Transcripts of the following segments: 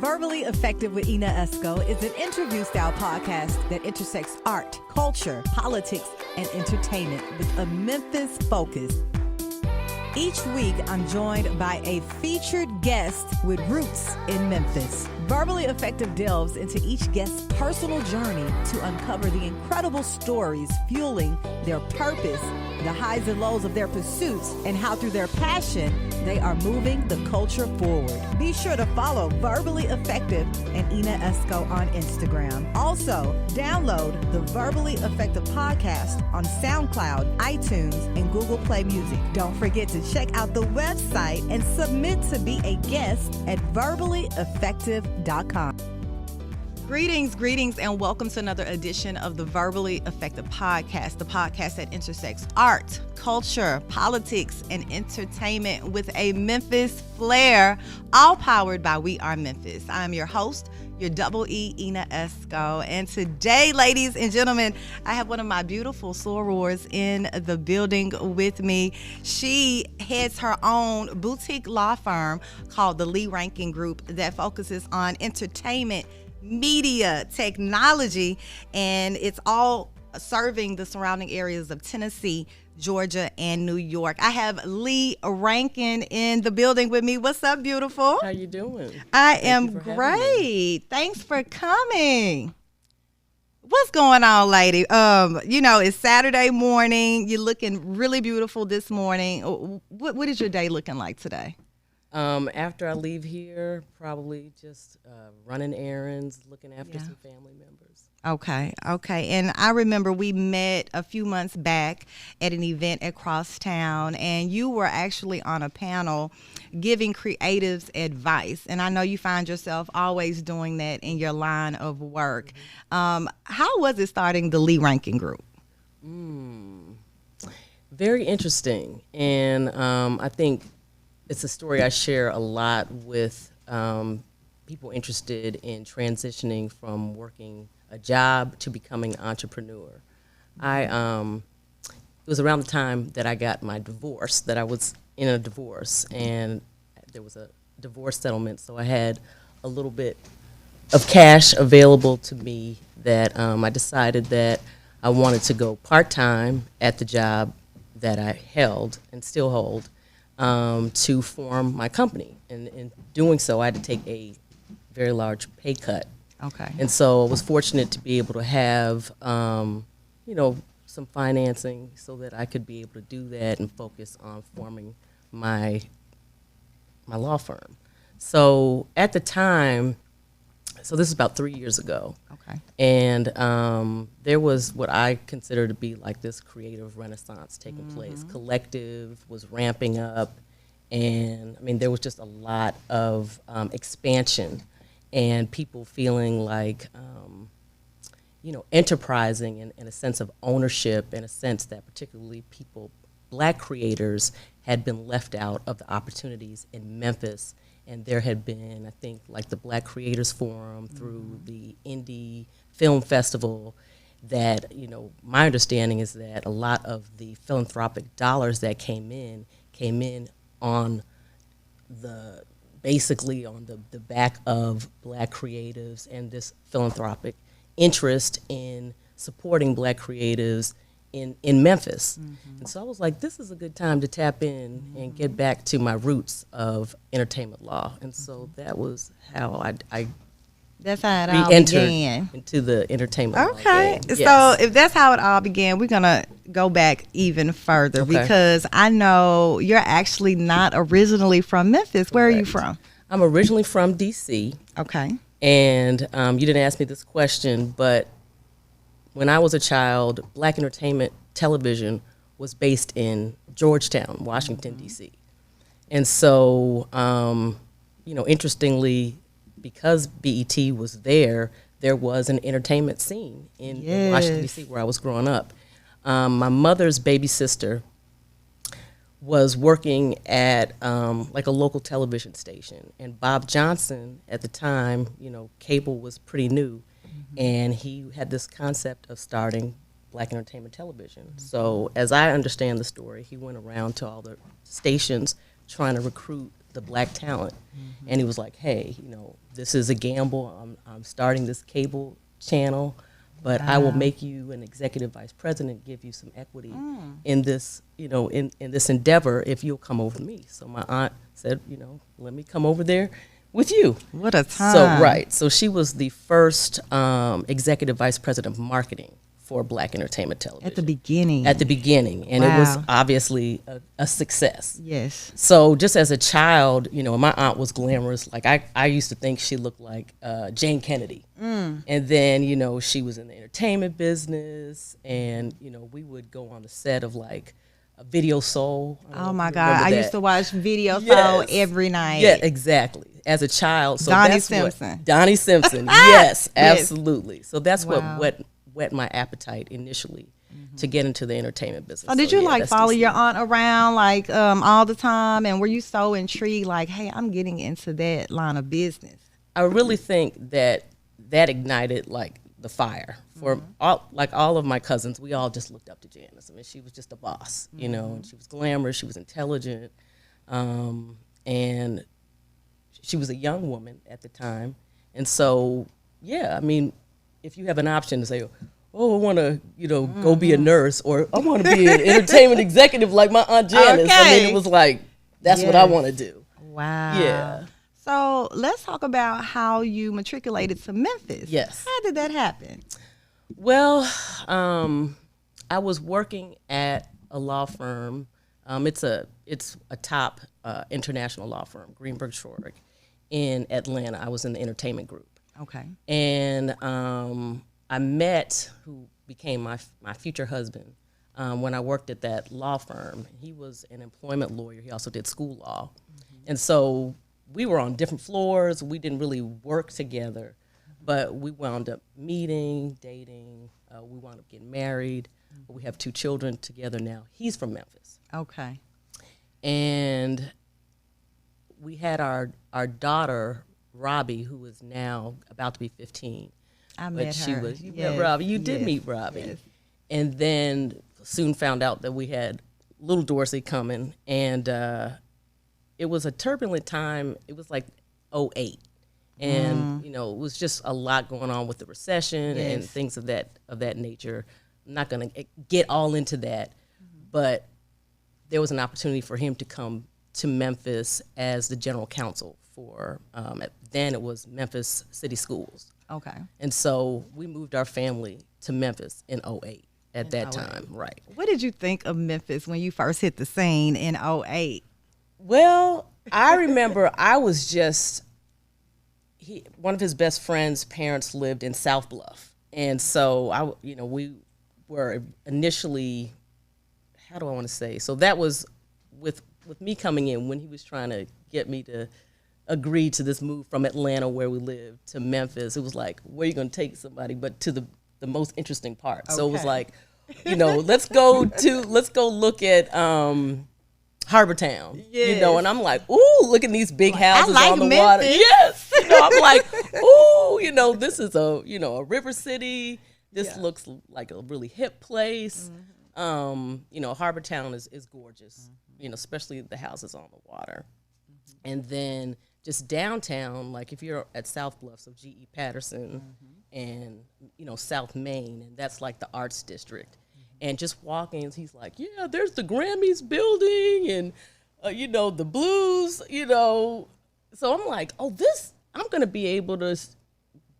Verbally Effective with Ina Esco is an interview-style podcast that intersects art, culture, politics, and entertainment with a Memphis focus. Each week, I'm joined by a featured guest with roots in Memphis. Verbally Effective delves into each guest's personal journey to uncover the incredible stories fueling their purpose, the highs and lows of their pursuits, and how through their passion, they are moving the culture forward. Be sure to follow Verbally Effective and Ina Esco on Instagram. Also, download the Verbally Effective podcast on SoundCloud, iTunes, and Google Play Music. Don't forget to check out the website and submit to be a guest at verballyeffective.com. Greetings, and welcome to another edition of the Verbally Effective Podcast, the podcast that intersects art, culture, politics, and entertainment with a Memphis flair, all powered by We Are Memphis. I'm your host, your double E, Ina Esco, and today, ladies and gentlemen, I have one of my beautiful sorors in the building with me. She heads her own boutique law firm called the Rankin Group that focuses on entertainment, media, technology, and it's all serving the surrounding areas of Tennessee, Georgia, and New York. I have Rankin in the building with me. What's up, beautiful? How you doing? I am great. Thanks for coming. What's going on, lady? It's Saturday morning. You're looking really beautiful this morning. What is your day looking like today? After I leave here, probably just running errands, looking after some family members. Okay. And I remember we met a few months back at an event across town, and you were actually on a panel giving creatives advice. And I know you find yourself always doing that in your line of work. Mm-hmm. How was it starting the Rankin Group? Very interesting. And I think it's a story I share a lot with people interested in transitioning from working a job to becoming an entrepreneur. It was around the time that I got my divorce, that I was in a divorce, and there was a divorce settlement, so I had a little bit of cash available to me that I decided that I wanted to go part-time at the job that I held and still hold, to form my company. And in doing so, I had to take a very large pay cut. Okay. And so I was fortunate to be able to have, some financing so that I could be able to do that and focus on forming my law firm. So at the time, so this is about 3 years ago. Okay. And there was what I consider to be like this creative renaissance taking place. Collective was ramping up, and I mean there was just a lot of expansion, and people feeling like enterprising and a sense of ownership, in a sense that particularly Black creators had been left out of the opportunities in Memphis. And there had been, I think, like the Black Creators Forum through the Indie Film Festival, that, my understanding is that a lot of the philanthropic dollars that came in on basically on the back of Black creatives and this philanthropic interest in supporting Black creatives in Memphis. And so I was like, this is a good time to tap in and get back to my roots of entertainment law. And so that was how I that's how it all began. Into the entertainment law. Okay. Yes. So if that's how it all began, we're going to go back even further, because I know you're actually not originally from Memphis. Where are you from? I'm originally from D.C. Okay. And you didn't ask me this question, but when I was a child, Black entertainment television was based in Georgetown, Washington, D.C. And so, interestingly, because BET was there was an entertainment scene in Washington, D.C., where I was growing up. My mother's baby sister was working at like a local television station. And Bob Johnson, at the time, cable was pretty new. And he had this concept of starting Black entertainment television. So as I understand the story, he went around to all the stations trying to recruit the black talent. And he was like, hey, this is a gamble. I'm starting this cable channel, but I will make you an executive vice president, give you some equity in this, in this endeavor if you'll come over with me. So my aunt said, let me come over there with you. What a time. So, right. So she was the first executive vice president of marketing for Black entertainment television. At the beginning. At the beginning. And it was obviously a success. Yes. So just as a child, my aunt was glamorous. Like I used to think she looked like Jane Kennedy. And then, she was in the entertainment business, and, we would go on the set of like a Video Soul. Oh my God. I used to watch Video Soul every night. Yeah, exactly. As a child. So Donnie Simpson. Donnie Simpson. Yes, absolutely. Yes. So that's what whet my appetite initially to get into the entertainment business. So did you follow your aunt around all the time, and were you so intrigued like, hey, I'm getting into that line of business? I really think that ignited like the fire for all of my cousins. We all just looked up to Janice. I mean, she was just a boss, and she was glamorous, she was intelligent, and she was a young woman at the time. And so, yeah, I mean, if you have an option to say, oh, I want to, go be a nurse, or I want to be an entertainment executive like my Aunt Janice. I mean, it was like, that's what I want to do. Wow. Yeah. So let's talk about how you matriculated to Memphis. Yes. How did that happen? Well, I was working at a law firm. It's a top international law firm, Greenberg Traurig, in Atlanta. I was in the entertainment group. Okay. And I met who became my future husband when I worked at that law firm. He was an employment lawyer. He also did school law. And so we were on different floors. We didn't really work together, but we wound up meeting, dating. We wound up getting married. We have 2 children together now. He's from Memphis. Okay. And we had our daughter, Robbie, who is now about to be 15. I met her. You met Robbie. You did meet Robbie. Yes. And then soon found out that we had little Dorsey coming. And it was a turbulent time. It was like 2008. And, it was just a lot going on with the recession and things of that nature. I'm not going to get all into that. But there was an opportunity for him to come to Memphis as the general counsel for, then it was Memphis City Schools. Okay. And so we moved our family to Memphis in 2008 at that time, right. What did you think of Memphis when you first hit the scene in 2008? Well, I remember I was just, one of his best friend's parents lived in South Bluff. And so, we were initially, how do I want to say? So that was with me coming in when he was trying to get me to agree to this move from Atlanta, where we lived, to Memphis. It was like, where are you going to take somebody? But to the most interesting part. Okay. So it was like, let's go look at Harbor Town. Yes. And I'm like, ooh, look at these big houses on the Memphis. Water. Yes. I'm like, ooh, this is a river city. This looks like a really hip place. Harbor Town is gorgeous, especially the houses on the water. And then just downtown, like if you're at South Bluff, so G.E. Patterson and, South Main, and that's like the arts district. And just walking, he's like, yeah, there's the Grammys building and, the blues, So I'm like, I'm going to be able to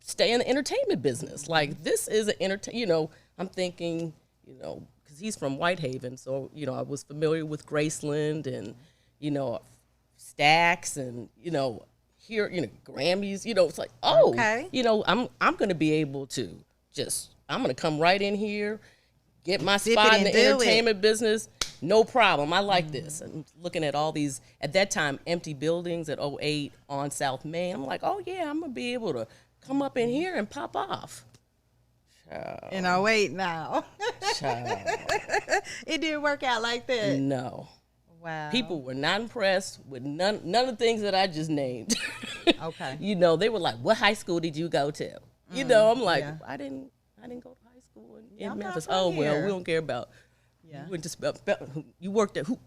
stay in the entertainment business. Like, this is an I'm thinking, because he's from Whitehaven, so, I was familiar with Graceland and, Stax and, here, Grammys, it's like, okay. I'm going to be able to I'm going to come right in here, get my spot in the entertainment business, no problem. I like this. And looking at all these, at that time, empty buildings at 2008 on South Main, I'm like, oh yeah, I'm going to be able to come up in here and pop off. Child. In 2008 now. Child. It didn't work out like that. No. Wow. People were not impressed with none of the things that I just named. Okay. They were like, what high school did you go to? I'm like, I didn't go to high school in Memphis. Oh, well, we don't care about. Yeah. You went to you worked at who?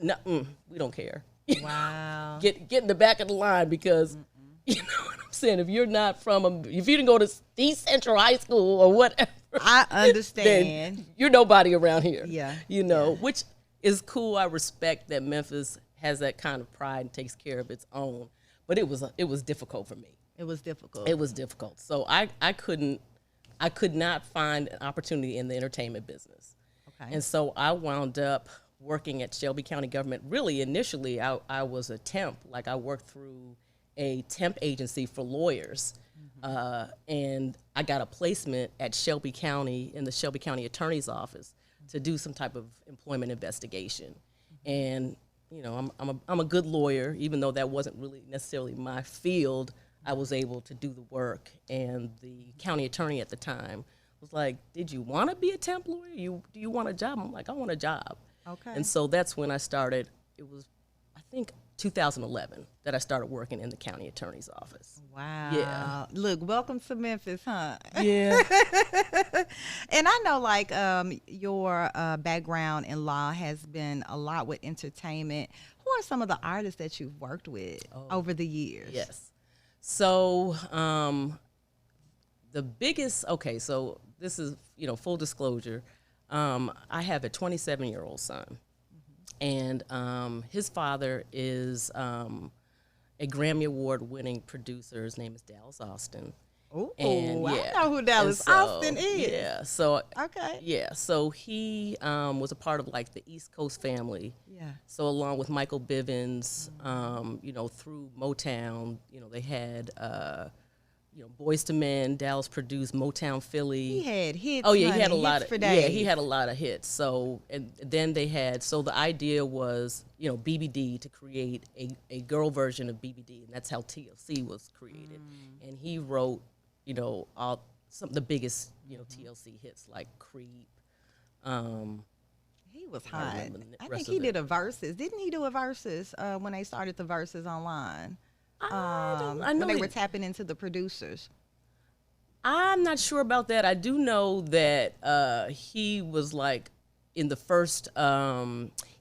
No, we don't care. Wow. get in the back of the line because, you know what I'm saying? If you're not if you didn't go to East Central High School or whatever. I understand. Then you're nobody around here. Yeah. You know, which is cool. I respect that Memphis has that kind of pride and takes care of its own. But it was difficult for me. It was difficult. It was difficult. So I could not find an opportunity in the entertainment business. Okay. And so I wound up working at Shelby County government. Really, initially, I was a temp. Like, I worked through a temp agency for lawyers. And I got a placement at Shelby County in the Shelby County Attorney's Office to do some type of employment investigation. And, you know, I'm a good lawyer, even though that wasn't really necessarily my field. I was able to do the work, and the county attorney at the time was like, "Did you want to be a temp lawyer? Do you want a job?" I'm like, "I want a job." Okay. And so that's when I started. It was, I think, 2011 that I started working in the county attorney's office. Wow. Yeah. Look, welcome to Memphis, huh? Yeah. And I know, like, your background in law has been a lot with entertainment. Who are some of the artists that you've worked with over the years? Yes. So the biggest, so this is, you know, full disclosure. I have a 27-year-old son. And his father is a Grammy Award-winning producer. His name is Dallas Austin. Oh, and, I know who Dallas Austin is. Yeah, so okay. Yeah, so he was a part of like the East Coast family. Yeah. So along with Michael Bivins, you know, through Motown, you know, they had you know, Boyz II Men. Dallas produced Motown Philly. He had hits. Oh yeah, honey, he had a hits lot of for days. he had a lot of hits. So and then they had the idea was, you know, BBD, to create a girl version of BBD, and that's how TLC was created. And he wrote, you know, some of the biggest, you know, TLC hits like Creep. He was hot. I think rest he of did a Versus. Didn't he do a Versus when they started the Versus online? I know when they were tapping into the producers. I'm not sure about that. I do know that he was like in the first.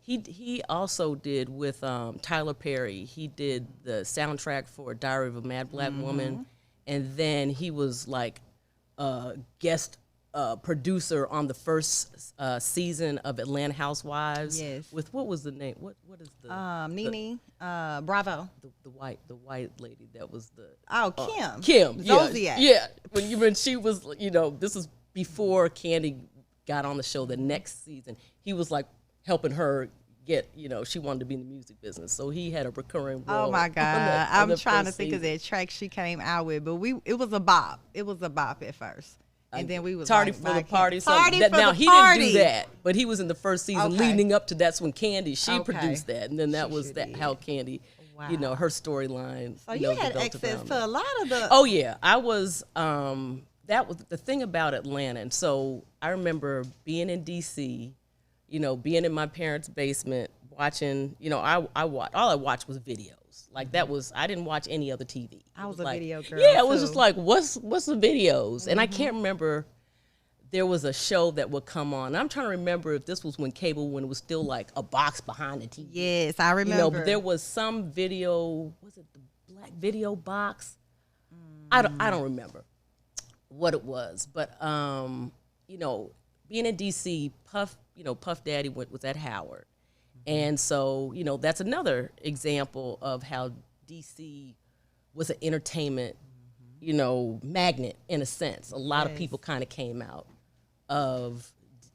He also did with Tyler Perry. He did the soundtrack for Diary of a Mad Black Woman, and then he was like a guest producer on the first season of Atlanta Housewives. Yes. With what was the name? What is the Nene Bravo. the white lady that was the Kim. Kim. Zodiac. Yeah. When she was, you know, this is before Candy got on the show the next season. He was like helping her get, you know, she wanted to be in the music business. So he had a recurring role. Oh my God. I'm trying to think of that track she came out with, but it was a bop. It was a bop at first. And then we was Tardy like, for the Party. Now he didn't do that, but he was in the first season Okay. leading up to that's when Candy, she Okay. produced that. And then that She was sure that did. how Candy, Wow. you know, her storyline. So you had developed access around to that. a lot of the. Oh yeah, I was. That was the thing about Atlanta, and so I remember being in DC, you know, being in my parents' basement watching. You know, I watched. All I watched was videos. Like that was. I didn't watch any other TV. I was a like, video girl. Yeah, it was too. just like what's the videos, and I can't remember. There was a show that would come on. I'm trying to remember if this was when it was still like a box behind the TV. Yes, I remember. You know, but there was some video. Was it the black video box? I don't remember what it was, but you know, being in DC, Puff Daddy was at Howard, and so you know that's another example of how DC was an entertainment, you know, magnet in a sense. A lot of people kind of came out of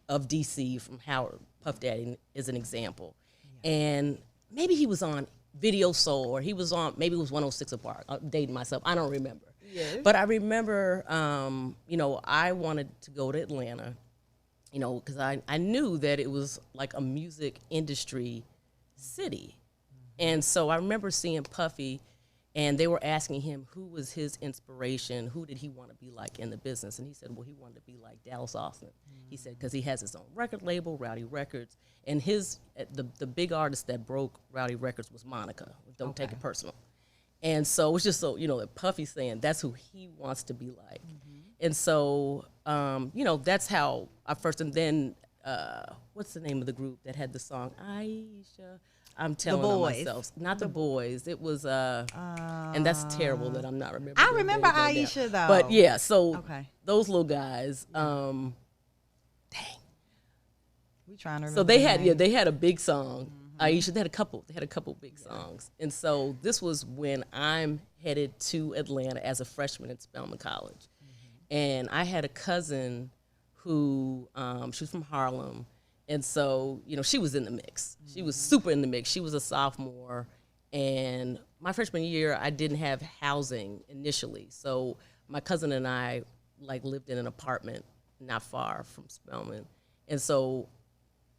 DC from Howard. Puff Daddy is an example, and maybe he was on Video Soul, or he was on, maybe it was 106 Apart. I'm dating myself. I don't remember. Yes. But I remember, you know, I wanted to go to Atlanta, you know, because I knew that it was like a music industry city. And so I remember seeing Puffy, and they were asking him who was his inspiration, who did he want to be like in the business, and he said, well, he wanted to be like Dallas Austin. He said, because he has his own record label, Rowdy Records, and the big artist that broke Rowdy Records was Monica. Don't take it personal. And so it's just so, you know, that Puffy's saying that's who he wants to be like. And so, you know, that's how I first, and then what's the name of the group that had the song Aisha? I'm telling on myself, not the Boys. It was, and that's terrible that I'm not remembering. I remember Aisha though. But yeah, so those little guys. Dang. We trying to remember. So they had a big song. Aisha, they had a couple big songs. And so this was when I'm headed to Atlanta as a freshman at Spelman College. And I had a cousin who, she was from Harlem. And so, she was in the mix. She was super in the mix. She was a sophomore. And my freshman year, I didn't have housing initially. So my cousin and I lived in an apartment not far from Spelman. And so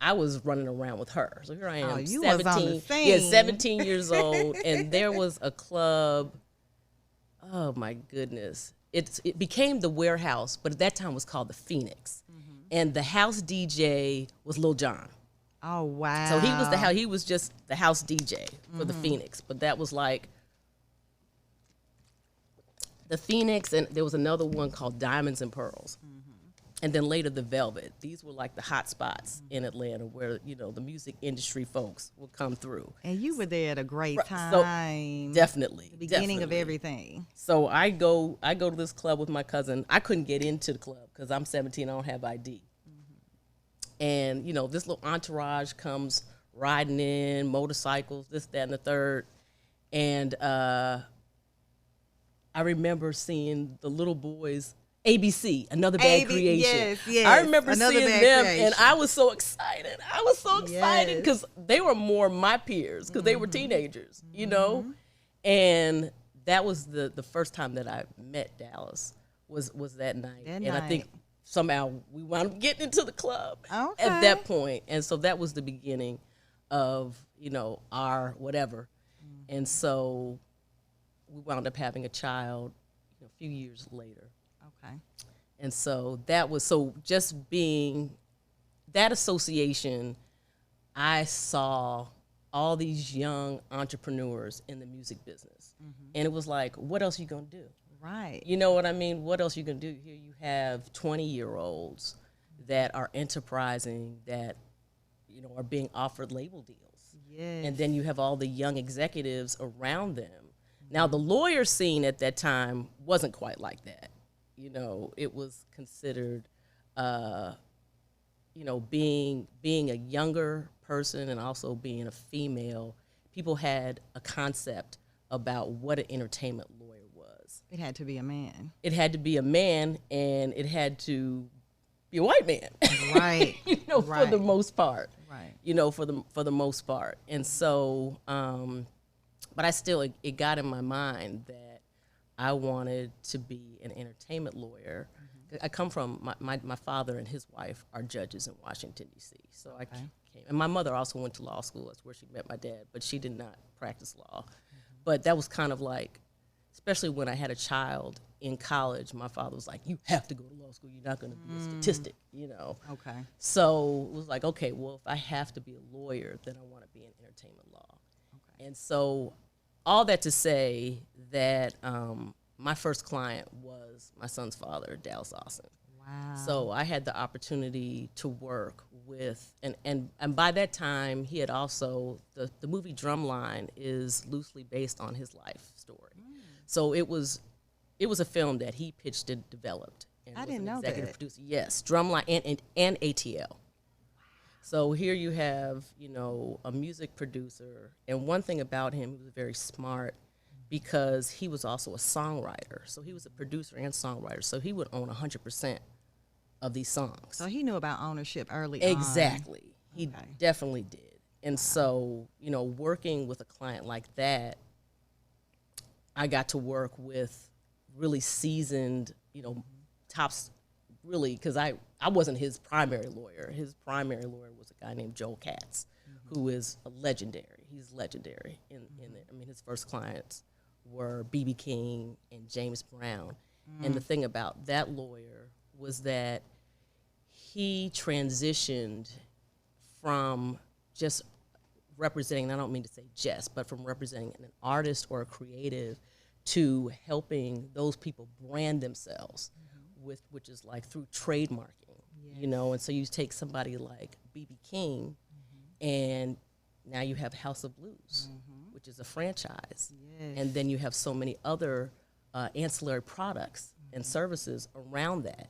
I was running around with her. So here I am, 17 years old, and there was a club. Oh my goodness. It became the Warehouse, but at that time it was called the Phoenix. And the house DJ was Lil Jon. Oh wow. So he was just the house DJ for the Phoenix. But that was like the Phoenix, and there was another one called Diamonds and Pearls. And then later the Velvet. These were like the hot spots in Atlanta where, the music industry folks would come through. And you were there at a great time. So, definitely. The beginning of everything. So I go to this club with my cousin. I couldn't get into the club because I'm 17, I don't have ID. And, this little entourage comes riding in, motorcycles, this, that, and the third. And I remember seeing the little boys, ABC, Another Bad Creation. Yes. I remember seeing them, and I was so excited. Because they were more my peers, because they were teenagers, And that was the first time that I met Dallas, was that night. I think somehow we wound up getting into the club at that point. And so that was the beginning of, our whatever. And so we wound up having a child a few years later. Okay. And so that was, just being that association, I saw all these young entrepreneurs in the music business. And it was like, what else are you going to do? Right. You know what I mean? What else you going to do? Here you have 20-year-olds that are enterprising, that, are being offered label deals. Yes. And then you have all the young executives around them. Now, the lawyer scene at that time wasn't quite like that. It was considered, being a younger person and also being a female, people had a concept about what an entertainment lawyer was. It had to be a man. It had to be a man, and it had to be a white man. Right. For the most part. Right. For the most part. And so, but I still, it got in my mind that I wanted to be an entertainment lawyer. I come from, my father and his wife are judges in Washington, D.C. So I came, and my mother also went to law school. That's where she met my dad, but she did not practice law. But that was kind of like, especially when I had a child in college, my father was like, you have to go to law school. You're not going to be a statistic, Okay. So it was like, okay, well, if I have to be a lawyer, then I want to be in entertainment law. Okay. And so all that to say that my first client was my son's father, Dallas Austin. Wow. So I had the opportunity to work with, and by that time, he had also, the movie Drumline is loosely based on his life story. So it was a film that he pitched and developed. And I didn't know executive that. Producer. Yes, Drumline and ATL. So here you have, a music producer, and one thing about him, he was very smart because he was also a songwriter. So he was a producer and songwriter. So he would own 100% of these songs. So he knew about ownership early on. Exactly. He definitely did. And so, working with a client like that, I got to work with really seasoned, tops, really, because I wasn't his primary lawyer. His primary lawyer was a guy named Joel Katz, who is a legendary. He's legendary in it. I mean, his first clients were B.B. King and James Brown. And the thing about that lawyer was that he transitioned from just representing, and I don't mean to say just, but from representing an artist or a creative to helping those people brand themselves, which is like through trademarking. you know, and so you take somebody like B.B. King, and now you have House of Blues, which is a franchise. Yes. And then you have so many other ancillary products and services around that.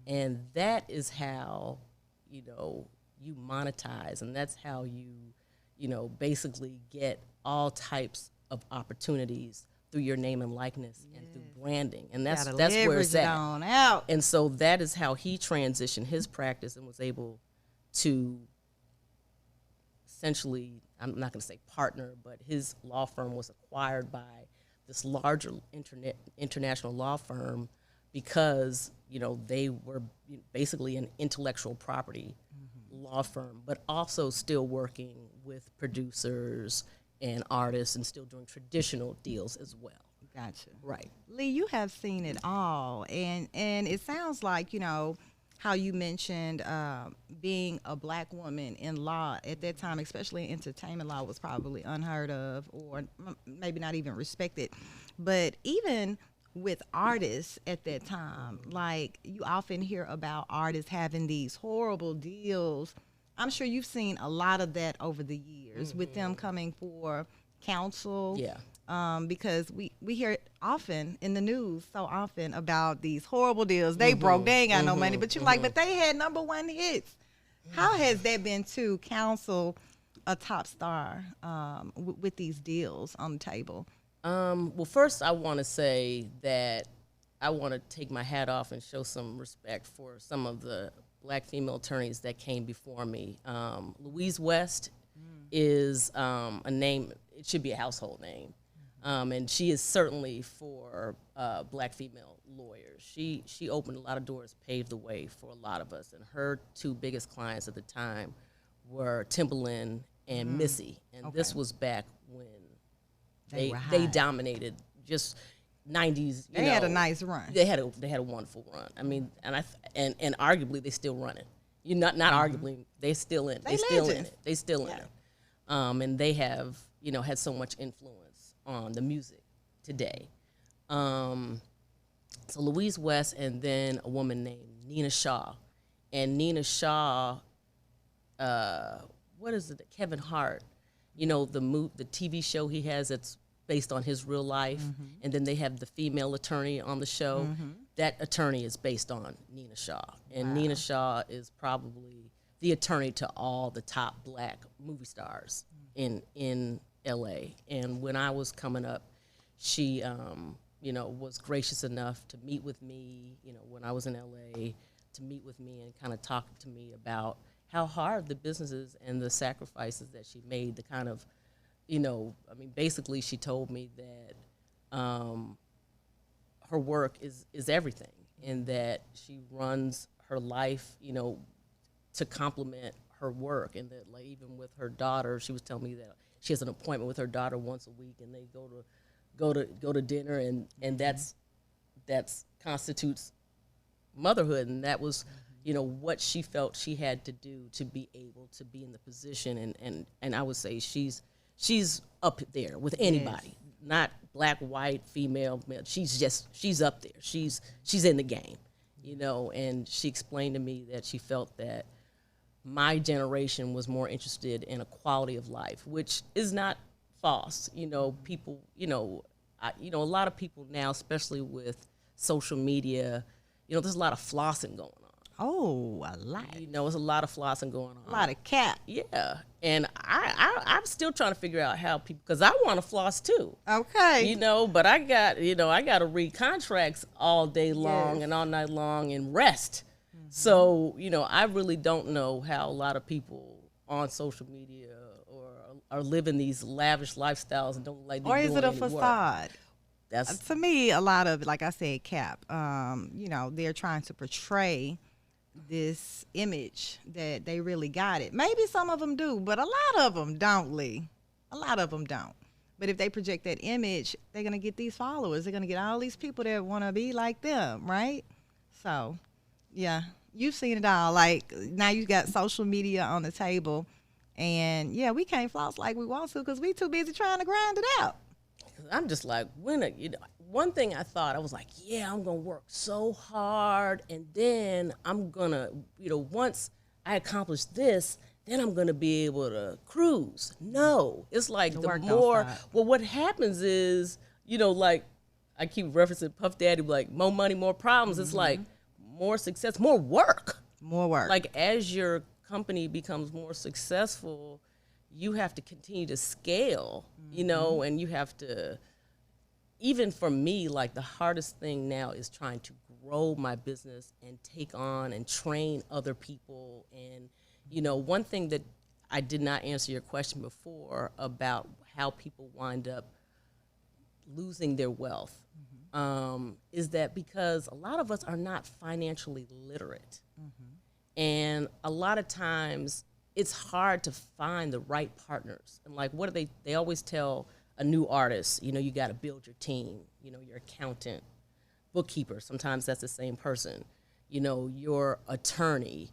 And that is how, you know, you monetize, and that's how you know, basically get all types of opportunities through your name and likeness and through branding. And that's where it's at. On out. And so that is how he transitioned his practice and was able to essentially, I'm not going to say partner, but his law firm was acquired by this larger international law firm because, you know, they were basically an intellectual property law firm, but also still working with producers and artists and still doing traditional deals as well. Gotcha. Right. Lee, you have seen it all, and it sounds like, you know, how you mentioned being a black woman in law at that time, especially in entertainment law, was probably unheard of or maybe not even respected. But even with artists at that time, like, you often hear about artists having these horrible deals. I'm sure you've seen a lot of that over the years with them coming for counsel. Yeah. Because we hear it often in the news, so often, about these horrible deals. They broke, they ain't got no money, but you're like, but they had #1 hits. How has that been to counsel a top star with these deals on the table? Well, first I want to say that I want to take my hat off and show some respect for some of the black female attorneys that came before me. Louise West is a name, it should be a household name. And she is certainly for black female lawyers. She opened a lot of doors, paved the way for a lot of us. And her two biggest clients at the time were Timbaland and Missy. And this was back when they dominated, just 90s. They had a nice run. They had a wonderful run. I mean, and arguably they still run it. You not arguably, they still in. They still in it. They still in it. And they have, you know, had so much influence on the music today. So Louise West, and then a woman named Nina Shaw. And Nina Shaw, what is it, Kevin Hart, you know, the TV show he has that's based on his real life, and then they have the female attorney on the show. That attorney is based on Nina Shaw. And Nina Shaw is probably the attorney to all the top black movie stars in LA. And when I was coming up, she, you know, was gracious enough to meet with me, you know, when I was in LA, to meet with me and kind of talk to me about how hard the businesses and the sacrifices that she made, the kind of, you know, I mean, basically she told me that her work is everything, and that she runs her life, you know, to complement her work, and that, like, even with her daughter, she was telling me that she has an appointment with her daughter once a week, and they go to dinner, and that's constitutes motherhood, and that was, you know, what she felt she had to do to be able to be in the position, and I would say she's up there with anybody, not black, white, female, male. She's up there. She's in the game, you know. And she explained to me that she felt that my generation was more interested in a quality of life, which is not false. You know, people, you know, a lot of people now, especially with social media, you know, there's a lot of flossing going on. Oh, a lot. You know, there's a lot of flossing going on. A lot of cap. Yeah, and I'm still trying to figure out how people, because I want to floss too. Okay. You know, but I got to read contracts all day long and all night long and rest. So, you know, I really don't know how a lot of people on social media or are living these lavish lifestyles and don't like. Or is it a facade? Work. That's to me, a lot of, like I said, cap. You know, they're trying to portray this image that they really got it. Maybe some of them do, but a lot of them don't, Lee. A lot of them don't. But if they project that image, they're going to get these followers. They're going to get all these people that want to be like them, right? So, yeah, you've seen it all. Like, now you got social media on the table, and, yeah, we can't floss like we want to because we too busy trying to grind it out. I'm just like, one thing I thought, I was like, yeah, I'm going to work so hard, and then I'm going to, once I accomplish this, then I'm going to be able to cruise. No, it's like the more, well, what happens is, like I keep referencing Puff Daddy, like more money, more problems. It's like more success, more work. More work. Like as your company becomes more successful, you have to continue to scale, and you have to, even for me, like the hardest thing now is trying to grow my business and take on and train other people. And, one thing that I did not answer your question before about how people wind up losing their wealth is that because a lot of us are not financially literate. And a lot of times it's hard to find the right partners. And like, what do they always tell a new artist, you got to build your team, your accountant, bookkeeper, sometimes that's the same person, your attorney,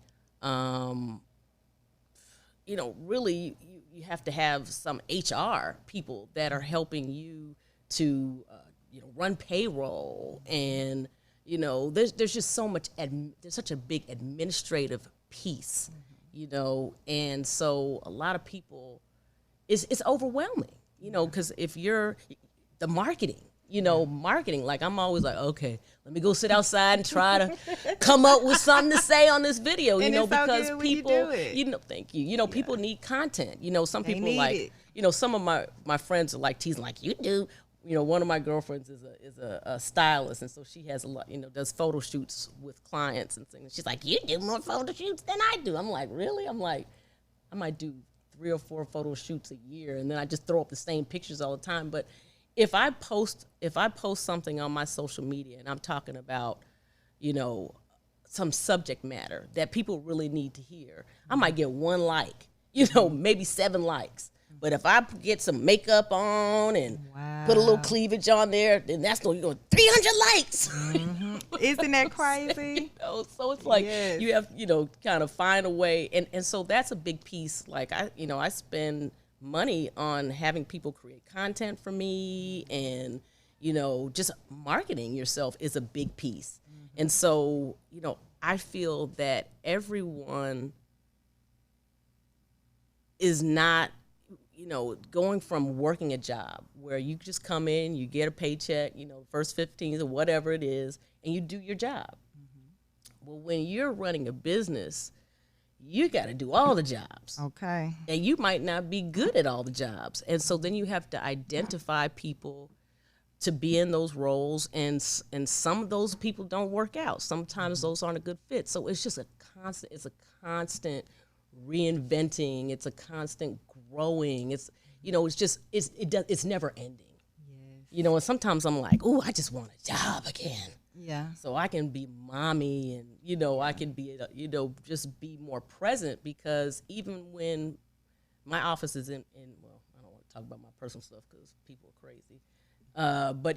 really you have to have some HR people that are helping you to, run payroll. And, there's just so much, there's such a big administrative piece, and so a lot of people, it's overwhelming, because if you're the marketing, like I'm always like, okay, let me go sit outside and try to come up with something to say on this video, because people, thank you, people need content, some people like, some of my friends are like teasing, like, you do. One of my girlfriends is a stylist, and so she has a lot, does photo shoots with clients and things. She's like, you do more photo shoots than I do. I'm like, really? I'm like, I might do 3 or 4 photo shoots a year, and then I just throw up the same pictures all the time. But if I post something on my social media and I'm talking about, some subject matter that people really need to hear, I might get 1 like, maybe 7 likes. But if I get some makeup on and put a little cleavage on there, then that's going to 300 likes. Isn't that crazy? So it's like you have, kind of find a way. And so that's a big piece. Like, I spend money on having people create content for me, and, just marketing yourself is a big piece. And so, I feel that everyone is not, going from working a job where you just come in, you get a paycheck, first 15 or whatever it is, and you do your job. Well, when you're running a business, you got to do all the jobs. Okay. And you might not be good at all the jobs. And so then you have to identify people to be in those roles, and some of those people don't work out. Sometimes those aren't a good fit. So it's just a constant reinventing. It's a constant growing. It's it's never ending. Yes. And sometimes I'm like, oh, I just want a job again. Yeah. So I can be mommy, and I can be just be more present, because even when my office is in well, I don't want to talk about my personal stuff because people are crazy. But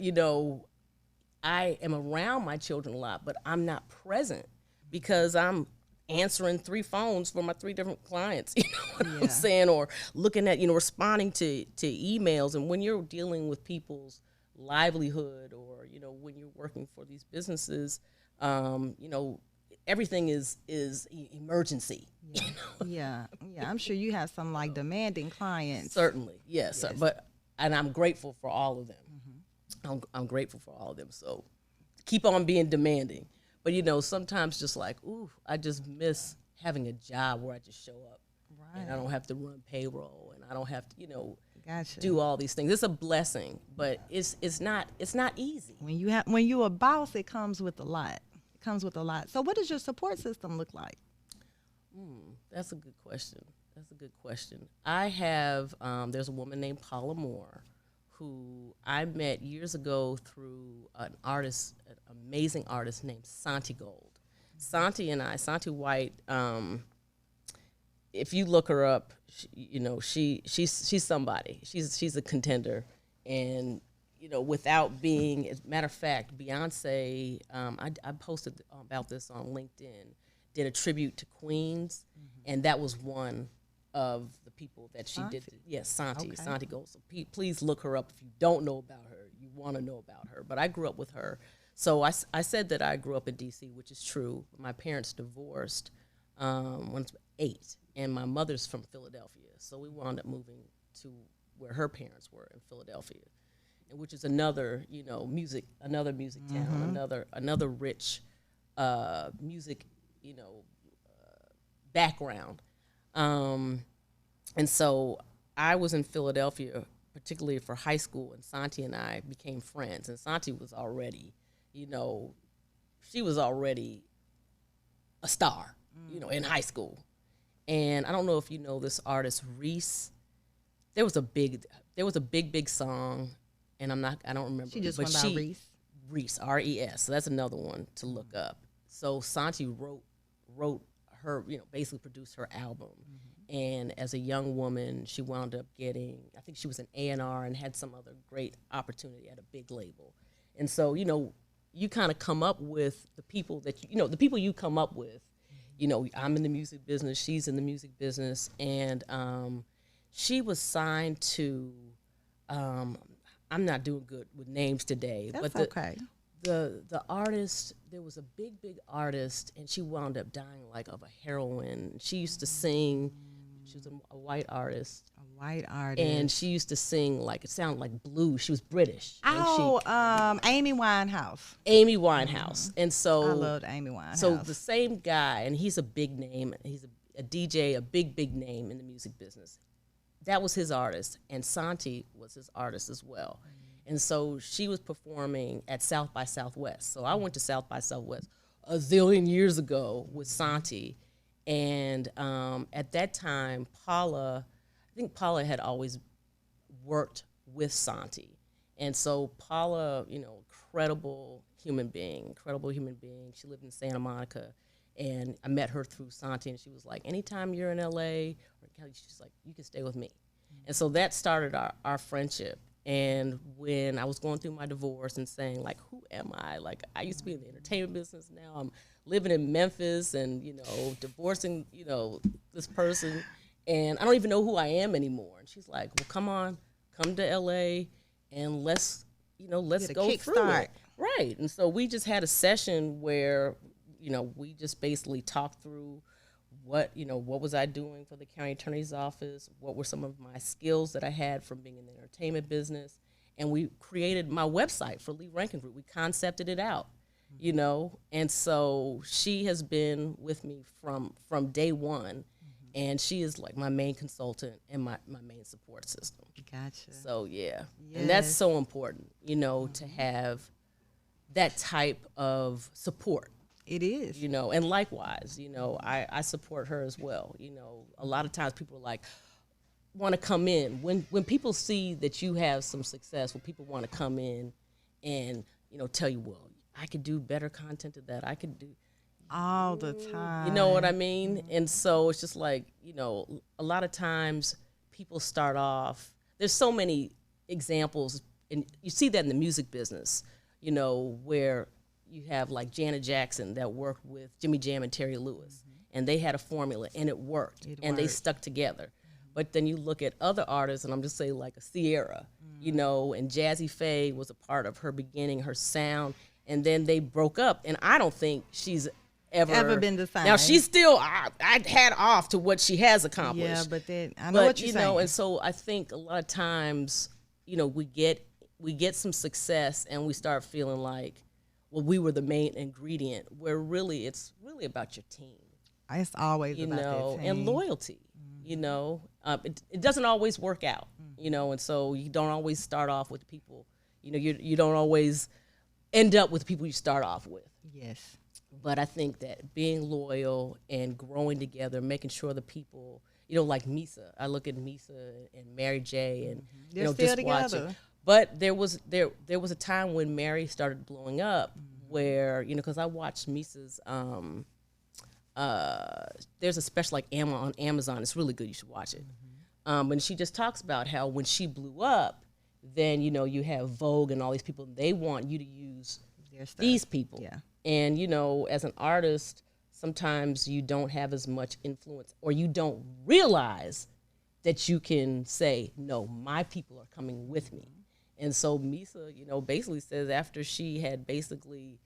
I am around my children a lot, but I'm not present because I'm answering 3 phones for my 3 different clients, what I'm saying, or looking at, responding to emails. And when you're dealing with people's livelihood, or, when you're working for these businesses, everything is emergency. Yeah. I'm sure you have some like demanding clients. Certainly, yes. And I'm grateful for all of them. I'm grateful for all of them. So keep on being demanding. But, sometimes just like, ooh, I just miss having a job where I just show up. Right. And I don't have to run payroll, and I don't have to, Gotcha. do all these things. It's a blessing, but it's not easy. When you're a boss, it comes with a lot. So what does your support system look like? That's a good question. I have, there's a woman named Paula Moore who I met years ago through an amazing artist named Santi Gold. Santi White, if you look her up, she's somebody. She's a contender. And, without being, as a matter of fact, Beyonce, I posted about this on LinkedIn, did a tribute to Queens, and that was one of the people that she did. Yes, Santi. Okay. Santi Gold. So please look her up if you don't know about her. You want to know about her. But I grew up with her. So I said that I grew up in D.C., which is true. My parents divorced when I was 8, and my mother's from Philadelphia. So we wound up moving to where her parents were in Philadelphia, and which is another, music town, another rich music, background. And so I was in Philadelphia, particularly for high school, and Santi and I became friends. And Santi was already, she was already a star, in high school. And I don't know if you know this artist, Reese. There was a big song, and I don't remember. She just went by Reese. Reese, R-E-S. So that's another one to look up. So Santi wrote her, basically produced her album. Mm-hmm. And as a young woman, she wound up getting, I think she was an A&R and had some other great opportunity at a big label. And so, you kind of come up with the people that, the people you come up with. I'm in the music business, she's in the music business, and she was signed to, I'm not doing good with names today. That's but okay. The artist, there was a big artist, and she wound up dying of a heroin. She used to sing, she was a white artist. A white artist. And she used to sing it sounded like blues. She was British. Amy Winehouse. Amy Winehouse. Mm-hmm. And so I loved Amy Winehouse. So the same guy, and he's a big name, he's a DJ, a big name in the music business. That was his artist, and Santi was his artist as well. And so she was performing at South by Southwest. So I went to South by Southwest a zillion years ago with Santi. And at that time, I think Paula had always worked with Santi. And so Paula, incredible human being. She lived in Santa Monica. And I met her through Santi, and she was like, anytime you're in L.A., or Cali, she's like, you can stay with me. Mm-hmm. And so that started our friendship. And when I was going through my divorce and saying, who am I? I used to be in the entertainment business. Now I'm living in Memphis and, divorcing, this person. And I don't even know who I am anymore. And she's like, well, come to L.A. and let's go through it. Right. And so we just had a session where, we just basically talked through what was I doing for the county attorney's office, what were some of my skills that I had from being in the entertainment business, and we created my website for Lee Rankin Group. We concepted it out, and so she has been with me from day one, and she is my main consultant and my main support system. Gotcha. So yeah, and that's so important, to have that type of support. It is. And likewise, I support her as well. A lot of times people are want to come in. When people see that you have some success, when people want to come in and, tell you, well, I could do better content than that. I could do. All the time. You know what I mean? Mm-hmm. And so it's just a lot of times people start off, there's so many examples, and you see that in the music business, where you have Janet Jackson that worked with Jimmy Jam and Terry Lewis, and they had a formula, and it worked, they stuck together. But then you look at other artists, and I'm just saying a Sierra, and Jazzy Faye was a part of her beginning, her sound, and then they broke up, and I don't think she's ever been the same. Now she's still, I'd hat off to what she has accomplished. Yeah, but then I know what you're saying. And so I think a lot of times, we get some success, and we start feeling well, we were the main ingredient, where really it's really about your team. It's always about that team. And loyalty. It doesn't always work out, and so you don't always start off with people, you don't always end up with the people you start off with. Yes. But I think that being loyal and growing together, making sure the people, like Misa, I look at Misa and Mary J. and They're still just together. watching. But there was a time when Mary started blowing up, where because I watched Misa's. There's a special Emma on Amazon. It's really good. You should watch it. And she just talks about how when she blew up, then you have Vogue and all these people. They want you to use these people. Yeah. And as an artist, sometimes you don't have as much influence, or you don't realize that you can say, no, my people are coming with me. And so Misa, basically says after she had basically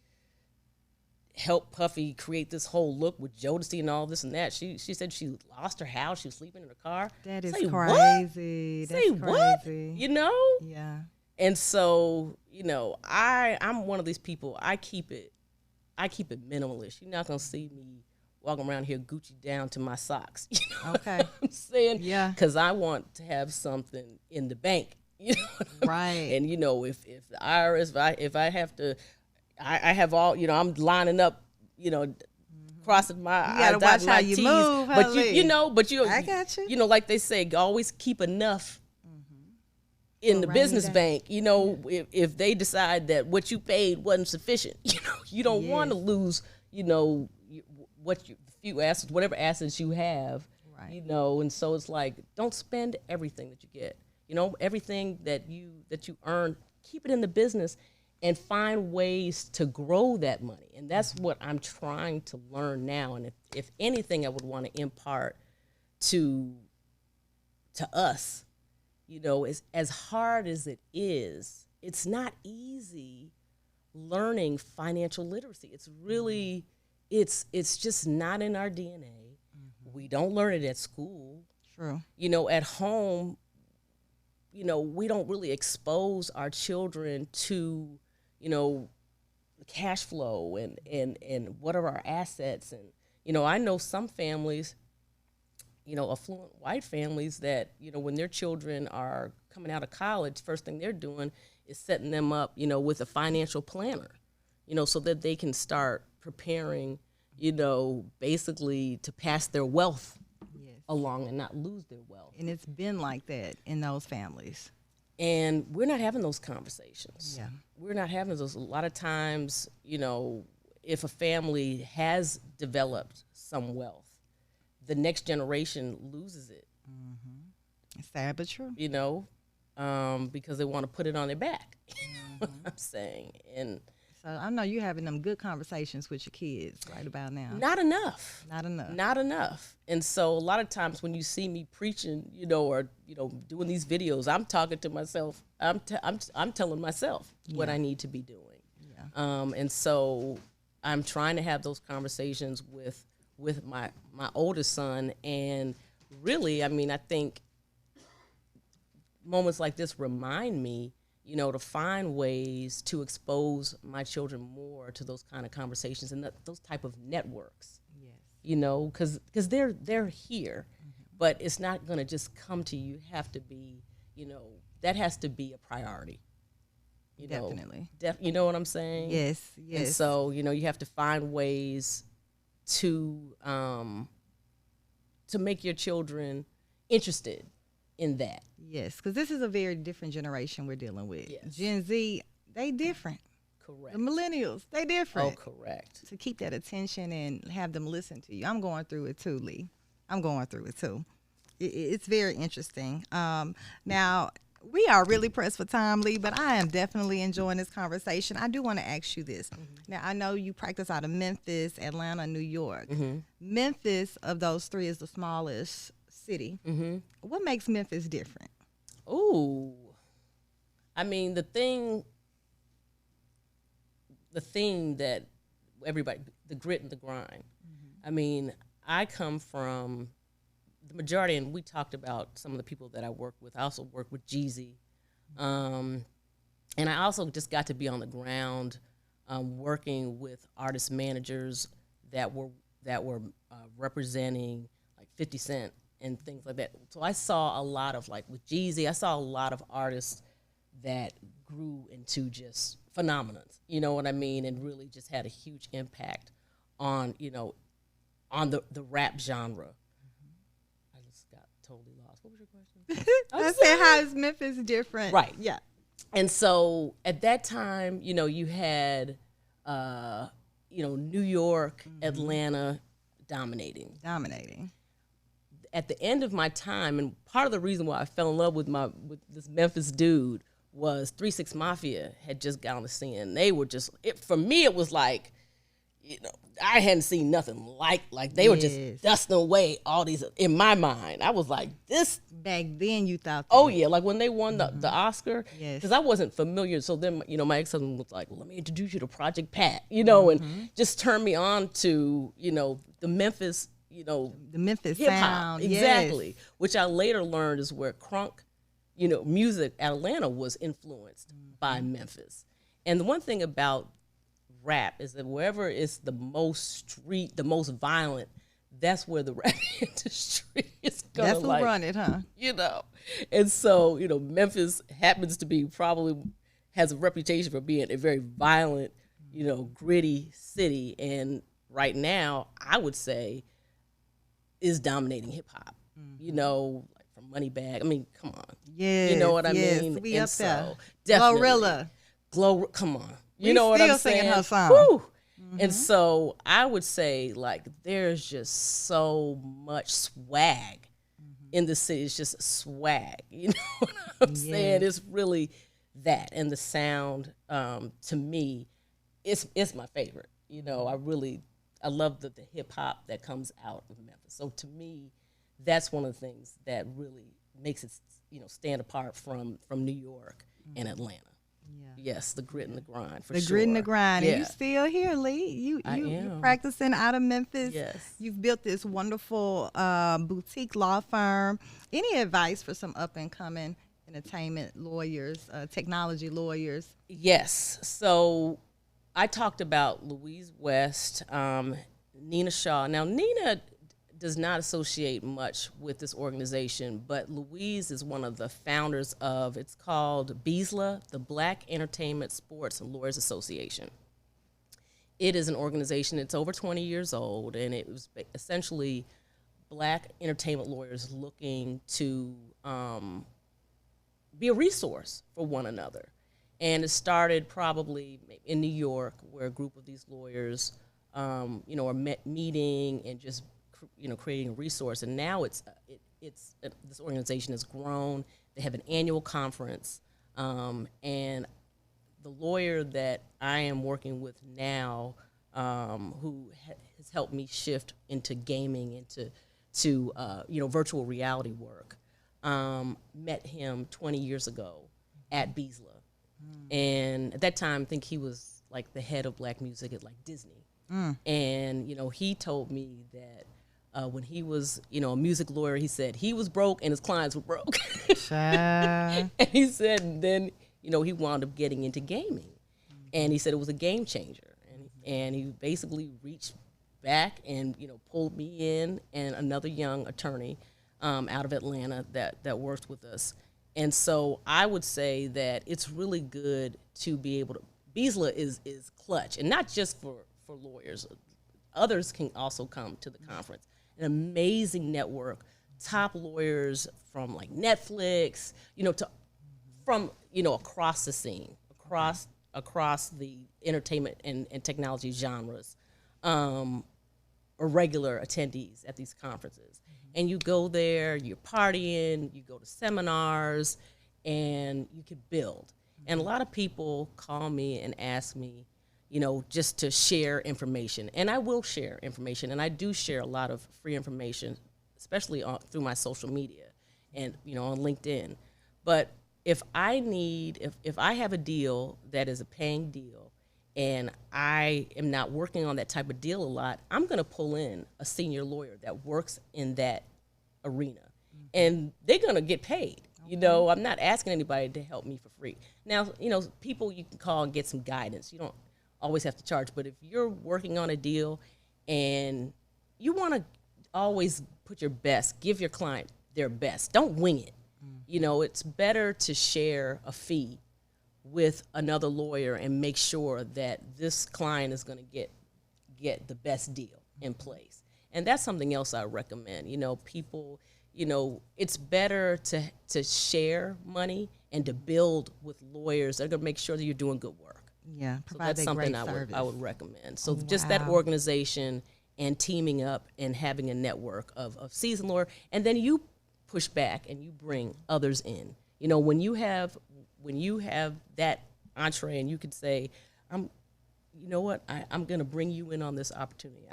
helped Puffy create this whole look with Jodeci and all this and that, she said she lost her house. She was sleeping in her car. That is Say crazy. What? That's Say crazy. what? Yeah. And so, I'm one of these people. I keep it minimalist. You're not gonna see me walking around here Gucci down to my socks. Okay. What I'm saying? Yeah. Because I want to have something in the bank. Right. And if the IRS, if I have to, I have all, I'm lining up, crossing my you gotta I's, watch dotting how my you T's. move, But Holly. I got you. Like they say, always keep enough in the rainy business day. bank. If they decide that what you paid wasn't sufficient, you don't want to lose, the few assets, whatever assets you have, Right. and so it's like, don't spend everything that you get. Everything that you earn, keep it in the business and find ways to grow that money. And that's what I'm trying to learn now. And if anything, I would want to impart to us, is as hard as it is, it's not easy learning financial literacy. It's really, it's just not in our DNA. We don't learn it at school. True. At home, we don't really expose our children to, cash flow and what are our assets. And, I know some families, affluent white families that, when their children are coming out of college, first thing they're doing is setting them up, with a financial planner, so that they can start preparing, basically to pass their wealth along and not lose their wealth. And it's been like that in those families. And we're not having those conversations. Yeah. We're not having those. A lot of times, if a family has developed some wealth, the next generation loses it. It's sad but true. Because they want to put it on their back. What I'm saying. And so I know you're having them good conversations with your kids right about now. not enough. Not enough. And so a lot of times when you see me preaching, or doing these videos, I'm talking to myself. I'm telling myself what I need to be doing. Yeah. And so I'm trying to have those conversations with my oldest son. And really, I think moments like this remind me, to find ways to expose my children more to those kind of conversations and those type of networks. Yes. Because they're here, but it's not going to just come to you. You have to be, that has to be a priority. Definitely. You know what I'm saying? Yes. And so, you have to find ways to make your children interested in that. Yes, because this is a very different generation we're dealing with. Yes. Gen Z, they different. Correct. The millennials, they different. Oh, correct. To keep that attention and have them listen to you. I'm going through it too, Lee. I'm going through it too. It's very interesting. Now, we are really pressed for time, Lee, but I am definitely enjoying this conversation. I do want to ask you this. Now, I know you practice out of Memphis, Atlanta, New York. Memphis, of those three, is the smallest city. What makes Memphis different? Ooh. The thing that everybody, the grit and the grind. I come from the majority, and we talked about some of the people that I work with. I also work with Jeezy. And I also just got to be on the ground working with artist managers that were representing like 50 Cent and things like that. So I saw a lot of, like with Jeezy, I saw a lot of artists that grew into just phenomenons, you know what I mean, and really just had a huge impact on, on the rap genre. I just got totally lost. What was your question? I said, how is Memphis different? Right. Yeah. And so at that time, you had, New York, Atlanta dominating. At the end of my time, and part of the reason why I fell in love with this Memphis dude was 3 6 Mafia had just got on the scene. And they were just, for me, it was like, I hadn't seen nothing like they were just dusting away all these. In my mind, I was like, this. Back then, you thought. Oh yeah, like when they won the Oscar, Yes. because I wasn't familiar. So then, my ex-husband was like, let me introduce you to Project Pat, and just turned me on to the Memphis, the Memphis hip hop, sound, exactly, yes. which I later learned is where crunk, music at Atlanta was influenced by Memphis. And the one thing about rap is that wherever it's the most street, the most violent, that's where the rap industry is gonna That's who run it, huh? And so, Memphis happens to be has a reputation for being a very violent, gritty city. And right now, I would say, is dominating hip hop. Like from Moneybagg. I mean, come on. Yes, you know what I yes, mean? we and up there. Definitely. Glorilla. Come on. We know what still I'm saying? singing her song. Woo! And so I would say, like, there's just so much swag in the city. It's just swag. You know what I'm saying? It's really that. And the sound, to me, it's my favorite. I love the hip hop that comes out of Memphis. So to me, that's one of the things that really makes it, stand apart from New York and Atlanta. Yeah. Yes, the grit and the grind, for sure. The grit and the grind. Yeah. And you still here, Lee. You're practicing out of Memphis. Yes. You've built this wonderful boutique law firm. Any advice for some up-and-coming entertainment lawyers, technology lawyers? Yes. So I talked about Louise West, Nina Shaw. Now, Nina does not associate much with this organization, but Louise is one of the founders of, it's called BESLA, the Black Entertainment Sports and Lawyers Association. It is an organization, it's over 20 years old, and it was essentially black entertainment lawyers looking to be a resource for one another. And it started probably in New York, where a group of these lawyers, are meeting and just creating a resource. And now this organization has grown. They have an annual conference, and the lawyer that I am working with now, who has helped me shift into gaming, into virtual reality work, met him 20 years ago at BESLA. And at that time, I think he was like the head of black music at like Disney. And, he told me that when he was, a music lawyer, he said he was broke and his clients were broke. And he said, and then, he wound up getting into gaming. And he said it was a game changer. And he basically reached back and, pulled me in and another young attorney out of Atlanta that worked with us. And so I would say that it's really good to be able to, BESLA is clutch, and not just for lawyers. Others can also come to the conference. An amazing network, top lawyers from like Netflix, from across the scene, across the entertainment and technology genres, are regular attendees at these conferences. And you go there, you're partying, you go to seminars, and you can build. And a lot of people call me and ask me, just to share information. And I will share information, and I do share a lot of free information, especially through my social media and, on LinkedIn. But if I have a deal that is a paying deal and I am not working on that type of deal a lot, I'm going to pull in a senior lawyer that works in that arena. And they're going to get paid. I'm not asking anybody to help me for free. Now, people you can call and get some guidance. You don't always have to charge. But if you're working on a deal and you want to always put your best, give your client their best. Don't wing it. It's better to share a fee with another lawyer and make sure that this client is going to get the best deal in place. And that's something else I recommend. People, it's better to share money and to build with lawyers that are going to make sure that you're doing good work. Yeah, so that's something I would recommend. So just that organization and teaming up and having a network of seasoned lawyer, and then you push back and you bring others in. When you have that entree and you can say, you know what, I'm going to bring you in on this opportunity.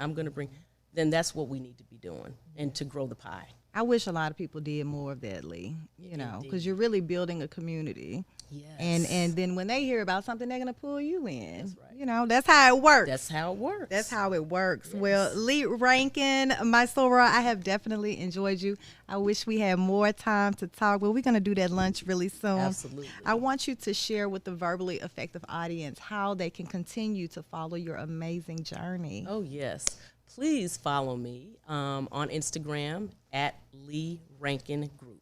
Then that's what we need to be doing, and to grow the pie. I wish a lot of people did more of that, Lee, you know, because you're really building a community. Yes. And then when they hear about something, they're going to pull you in. That's right. You know, that's how it works. That's how it works. That's how it works. Yes. Well, Lee Rankin, my Sora, I have definitely enjoyed you. I wish we had more time to talk, but we're going to do that lunch really soon. Absolutely. I want you to share with the Verbally Effective audience how they can continue to follow your amazing journey. Oh, yes. Please follow me on Instagram at Lee Rankin Group.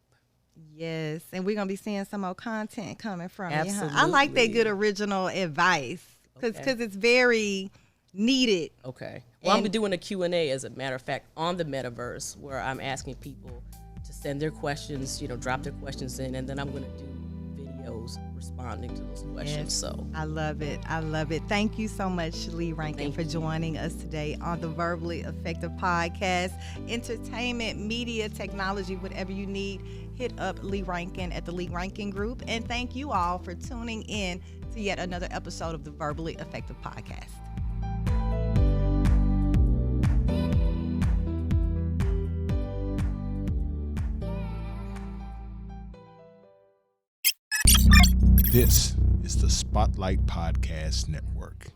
Yes, and we're going to be seeing some more content coming from you. Absolutely. I like that good original advice because it's very needed. Okay. Well, I'm doing a Q&A, as a matter of fact, on the metaverse, where I'm asking people to send their questions, drop their questions in, and then I'm going to do videos responding to those questions. Yes. So I love it. I love it. Thank you so much, Lee Rankin, for joining us today on the Verbally Effective Podcast. Entertainment, media, technology, whatever you need, hit up Lee Rankin at the Lee Rankin Group. And thank you all for tuning in to yet another episode of the Verbally Effective Podcast. This is the Spotlight Podcast Network.